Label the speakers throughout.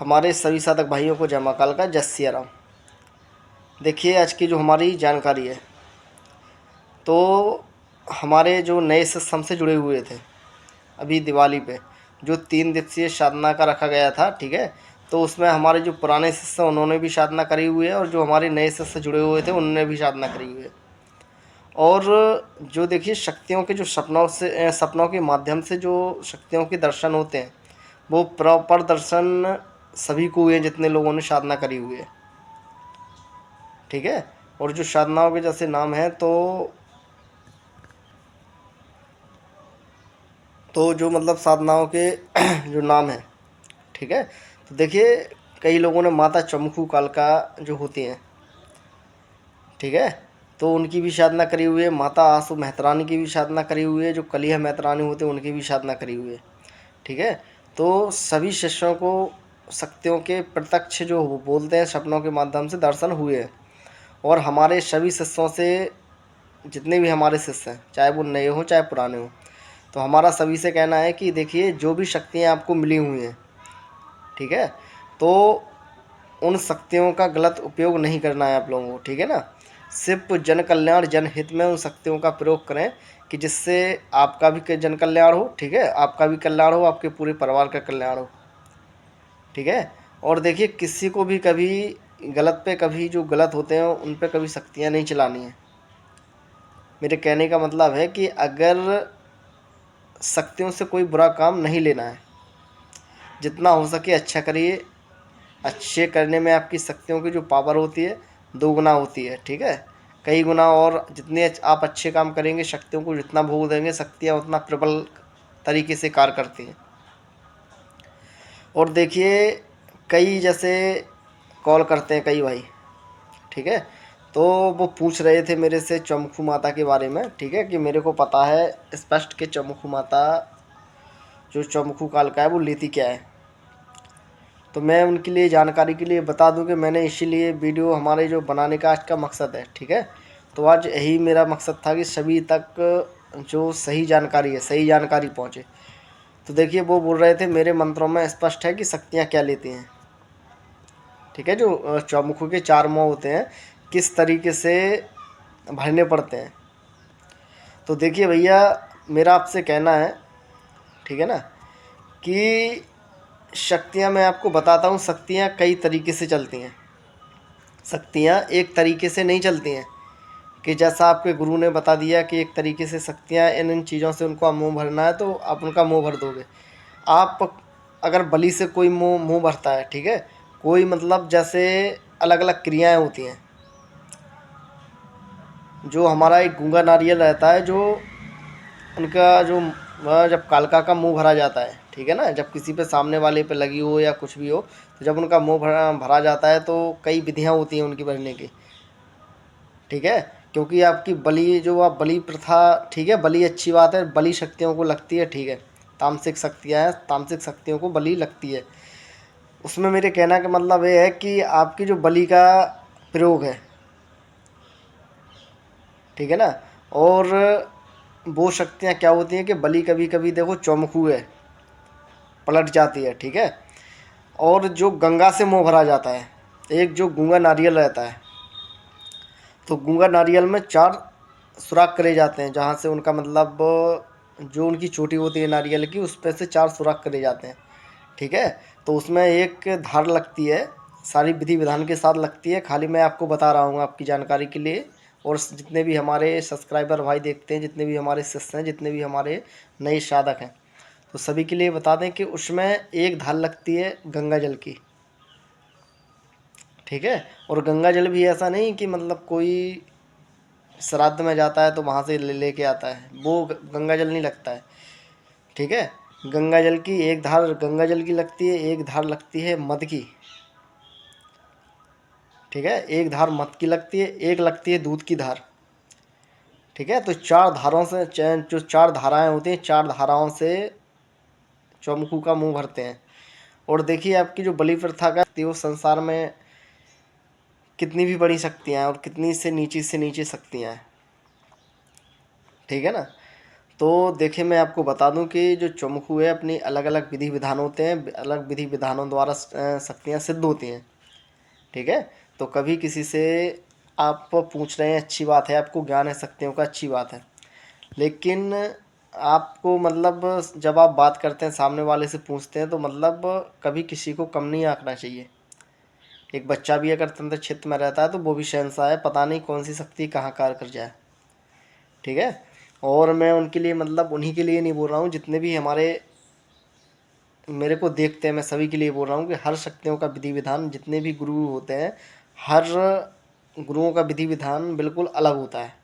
Speaker 1: हमारे सभी साधक भाइयों को जय मां काल का, जय सिया राम। देखिए आज की जो हमारी जानकारी है, तो हमारे जो नए सिस्टम हमसे जुड़े हुए थे अभी दिवाली पे, जो 3 दिवसीय साधना का रखा गया था, ठीक है। तो उसमें हमारे जो पुराने शिष्य उन्होंने भी साधना करी हुई है, और जो हमारे नए शिष्य जुड़े हुए थे उन्होंने भी साधना करी हुई है। और जो देखिए शक्तियों के जो सपनों के माध्यम से जो शक्तियों के दर्शन होते हैं, वो प्रॉपर दर्शन सभी को हुए जितने लोगों ने साधना करी हुई है, ठीक है। और जो साधनाओं के जैसे नाम है, तो जो मतलब साधनाओं के जो नाम है, ठीक है। तो देखिए कई लोगों ने माता चमकू कालका जो होती हैं, ठीक है, तो उनकी भी साधना करी हुई है। माता आंसू मेहतरानी की भी साधना करी हुई है। जो कलिया मेहतरानी होते हैं उनकी भी साधना करी हुई है, ठीक है। तो सभी शिष्यों को शक्तियों के प्रत्यक्ष जो वो बोलते हैं सपनों के माध्यम से दर्शन हुए हैं। और हमारे सभी शिष्यों से, जितने भी हमारे शिष्य हैं, चाहे वो नए हों चाहे पुराने हों, तो हमारा सभी से कहना है कि देखिए जो भी शक्तियाँ आपको मिली हुई हैं, ठीक है, तो उन शक्तियों का गलत उपयोग नहीं करना है आप लोगों को, ठीक है ना। सिर्फ जन कल्याण जनहित में उन शक्तियों का प्रयोग करें कि जिससे आपका भी जन कल्याण हो, ठीक है, आपका भी कल्याण हो, आपके पूरे परिवार का कल्याण हो, ठीक है। और देखिए किसी को भी कभी गलत पे, कभी जो गलत होते हैं उन पे कभी शक्तियाँ नहीं चलानी है। मेरे कहने का मतलब है कि अगर शक्तियों से कोई बुरा काम नहीं लेना है, जितना हो सके अच्छा करिए। अच्छे करने में आपकी शक्तियों की जो पावर होती है 2 गुना होती है, ठीक है, कई गुना। और जितने आप अच्छे काम करेंगे, शक्तियों को जितना भोग देंगे, शक्तियाँ उतना प्रबल तरीके से कार्य करती हैं। और देखिए कई जैसे कॉल करते हैं कई भाई, ठीक है, तो वो पूछ रहे थे मेरे से चमकू माता के बारे में, ठीक है, कि मेरे को पता है स्पष्ट कि चमकू माता जो चमकू कालका है वो लेती क्या है। तो मैं उनके लिए जानकारी के लिए बता दूं कि मैंने इसीलिए वीडियो हमारे जो बनाने का आज का मकसद है, ठीक है। तो आज यही मेरा मकसद था कि सभी तक जो सही जानकारी है, सही जानकारी पहुंचे। तो देखिए वो बोल रहे थे मेरे मंत्रों में स्पष्ट है कि शक्तियाँ क्या लेती हैं, ठीक है। जो चौमुखों के 4 मुँह होते हैं, किस तरीके से भरने पड़ते हैं। तो देखिए भैया मेरा आपसे कहना है, ठीक है ना, कि शक्तियाँ मैं आपको बताता हूँ। शक्तियाँ कई तरीके से चलती हैं। शक्तियाँ एक तरीके से नहीं चलती हैं कि जैसा आपके गुरु ने बता दिया कि एक तरीके से शक्तियाँ इन इन चीज़ों से उनको मुंह भरना है तो आप उनका मुंह भर दोगे। आप अगर बलि से कोई मुंह मुंह भरता है, ठीक है, कोई मतलब जैसे अलग अलग क्रियाएं होती हैं। जो हमारा एक गूंगा नारियल रहता है, जो उनका जो जब कालका का मुंह भरा जाता है, ठीक है ना, जब किसी पे सामने वाले पे लगी हो या कुछ भी हो, तो जब उनका मुंह भरा भरा जाता है तो कई विधियां होती हैं उनकी भरने की, ठीक है। क्योंकि आपकी बलि जो आप बलि प्रथा, ठीक है, बलि अच्छी बात है, बलि शक्तियों को लगती है, ठीक है। तामसिक शक्तियाँ हैं, तामसिक शक्तियों को बलि लगती है। उसमें मेरे कहना का मतलब ये है कि आपकी जो बलि का प्रयोग है, ठीक है ना। और वो शक्तियाँ क्या होती हैं कि बलि कभी कभी देखो चौमुखू है, पलट जाती है, ठीक है। और जो गंगा से मुँह भरा जाता है, एक जो गूंगा नारियल रहता है, तो गूंगा नारियल में 4 सुराख करे जाते हैं, जहाँ से उनका मतलब जो उनकी चोटी होती है नारियल की, उस पे से 4 सुराख करे जाते हैं, ठीक है। तो उसमें एक धार लगती है, सारी विधि विधान के साथ लगती है। खाली मैं आपको बता रहा हूँ आपकी जानकारी के लिए। और जितने भी हमारे सब्सक्राइबर भाई देखते हैं, जितने भी हमारे शिष्य हैं, जितने भी हमारे नए साधक हैं, तो सभी के लिए बता दें कि उसमें एक धार लगती है गंगा जल की, ठीक है। और गंगा जल भी ऐसा नहीं कि मतलब कोई श्राद्ध में जाता है तो वहाँ से लेके आता है, वो गंगा जल नहीं लगता है, ठीक है। गंगा जल की एक धार गंगा जल की लगती है, एक धार लगती है मद की, ठीक है, एक धार मद की लगती है, एक लगती है दूध की धार, ठीक है। तो 4 धारों से जो 4 धाराएं होती हैं, 4 धाराओं से चौमुखू का मुंह भरते हैं। और देखिए आपकी जो बलि प्रथा का वो संसार में कितनी भी बड़ी शक्तियाँ हैं और कितनी से नीची शक्तियाँ हैं, ठीक है ना। तो देखिए मैं आपको बता दूं कि जो चुम्खू है अपनी अलग अलग विधि विधान होते हैं, अलग विधि विधानों द्वारा शक्तियाँ सिद्ध होती हैं। ठीक है। तो कभी किसी से आप पूछ रहे हैं, अच्छी बात है, आपको ज्ञान है शक्तियों का, अच्छी बात है। लेकिन आपको मतलब जब आप बात करते हैं सामने वाले से पूछते हैं तो मतलब कभी किसी को कम नहीं आंकना चाहिए। एक बच्चा भी अगर तंत्र क्षेत्र में रहता है तो वो भी शहंशाह है, पता नहीं कौन सी शक्ति कहाँ कार्य कर जाए। ठीक है। और मैं उनके लिए मतलब उन्हीं के लिए नहीं बोल रहा हूँ, जितने भी हमारे मेरे को देखते हैं, मैं सभी के लिए बोल रहा हूँ कि हर शक्तियों का विधि विधान, जितने भी गुरु होते हैं, हर गुरुओं का विधि विधान बिल्कुल अलग होता है।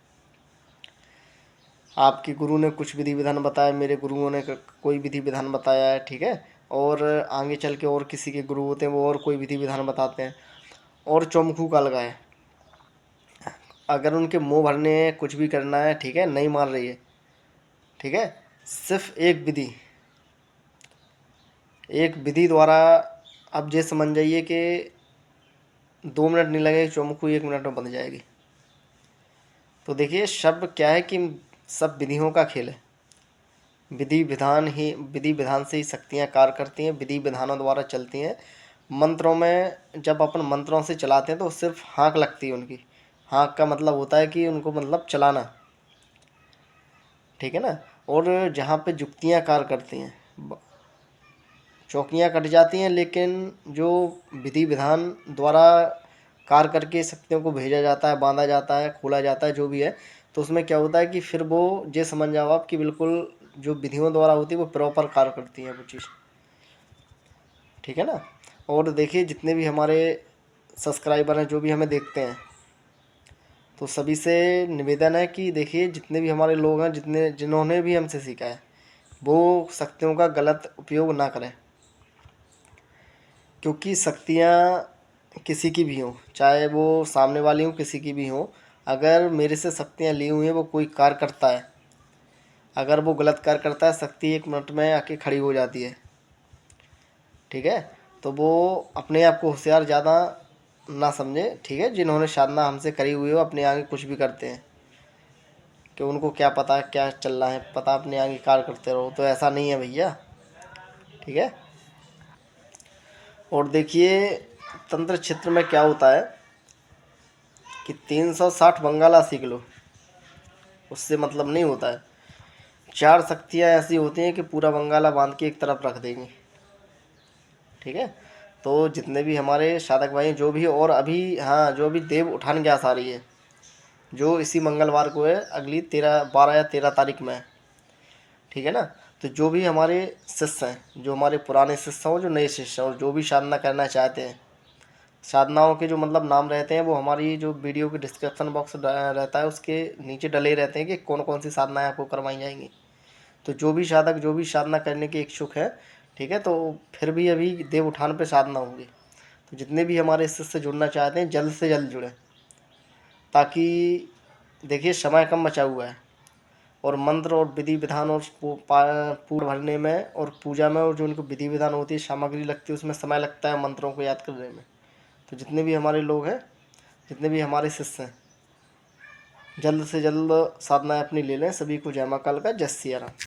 Speaker 1: आपके गुरु ने कुछ विधि विधान बताया, मेरे गुरुओं ने कोई विधि विधान बताया है। ठीक है। और आगे चल के और किसी के गुरु होते हैं, वो और कोई विधि विधान बताते हैं। और चौमुखू का लगा है, अगर उनके मुंह भरने हैं, कुछ भी करना है, ठीक है, नहीं मान रही है। ठीक है। सिर्फ एक विधि द्वारा आप ये समझ जाइए कि 2 मिनट नहीं लगेगा, चौमुखू 1 मिनट में बन जाएगी। तो देखिए शब्द क्या है कि सब विधियों का खेल है। विधि विधान से ही शक्तियाँ कार्य करती हैं, विधि विधानों द्वारा चलती हैं। मंत्रों में जब अपन मंत्रों से चलाते हैं तो सिर्फ हाँक लगती है उनकी। हाँक का मतलब होता है कि उनको मतलब चलाना। ठीक है ना। और जहाँ पे जुक्तियाँ कार्य करती हैं, चौकियाँ कट जाती हैं, लेकिन जो विधि विधान द्वारा कार्य करके शक्तियों को भेजा जाता है, बांधा जाता है, खोला जाता है, जो भी है, तो उसमें क्या होता है कि फिर वो ये समझ जाओ आप कि बिल्कुल जो विधियों द्वारा होती है वो प्रॉपर कार्य करती है वो चीज़। ठीक है ना। और देखिए जितने भी हमारे सब्सक्राइबर हैं, जो भी हमें देखते हैं, तो सभी से निवेदन है कि देखिए जितने भी हमारे लोग हैं, जिन्होंने भी हमसे सीखा है, वो शक्तियों का गलत उपयोग ना करें। क्योंकि शक्तियाँ किसी की भी हों, चाहे वो सामने वाली हों, किसी की भी हों, अगर मेरे से शक्तियाँ ली हुई हैं, वो कोई कार्य करता है, अगर वो गलत कार्य करता है, शक्ति 1 मिनट में आके खड़ी हो जाती है। ठीक है। तो वो अपने आप को होशियार ज़्यादा ना समझे। ठीक है। जिन्होंने साधना हमसे करी हुई हो, अपने आगे कुछ भी करते हैं कि उनको क्या पता क्या चल रहा है, पता अपने आगे कार्य करते रहो, तो ऐसा नहीं है भैया। ठीक है। और देखिए तंत्र क्षेत्र में क्या होता है कि 360 बंगाला सीख लो, उससे मतलब नहीं होता है। 4 शक्तियाँ ऐसी होती हैं कि पूरा बंगाला बांध के एक तरफ रख देंगी। ठीक है। तो जितने भी हमारे साधक भाई जो भी, और अभी हाँ, जो अभी देव उठान ग्यास आ रही है, जो इसी मंगलवार को है, अगली 12 या 13 तारीख में है। ठीक है ना। तो जो भी हमारे शिष्य हैं, जो हमारे पुराने शिष्य हों, जो नए शिष्य हों, जो भी साधना करना चाहते हैं, साधनाओं के जो मतलब नाम रहते हैं वो हमारी जो वीडियो के डिस्क्रिप्शन बॉक्स रहता है उसके नीचे डले रहते हैं कि कौन कौन सी साधनाएँ आपको करवाई जाएंगी। तो जो भी साधक जो भी साधना करने के इच्छुक है, ठीक है, तो फिर भी अभी देव उठान पे साधना होगी। तो जितने भी हमारे इससे जुड़ना चाहते हैं, जल्द से जल्द जुड़ें, ताकि देखिए समय कम बचा हुआ है, और मंत्र और विधि विधान और पूर्ण भरने में और पूजा में, और जो उनको विधि विधान होती है, सामग्री लगती है, उसमें समय लगता है मंत्रों को याद करने में। तो जितने भी हमारे लोग हैं, जितने भी हमारे शिष्य हैं, जल्द से जल्द साधनाएँ अपनी ले लें। सभी को जय माँ काल का, जय सिया राम।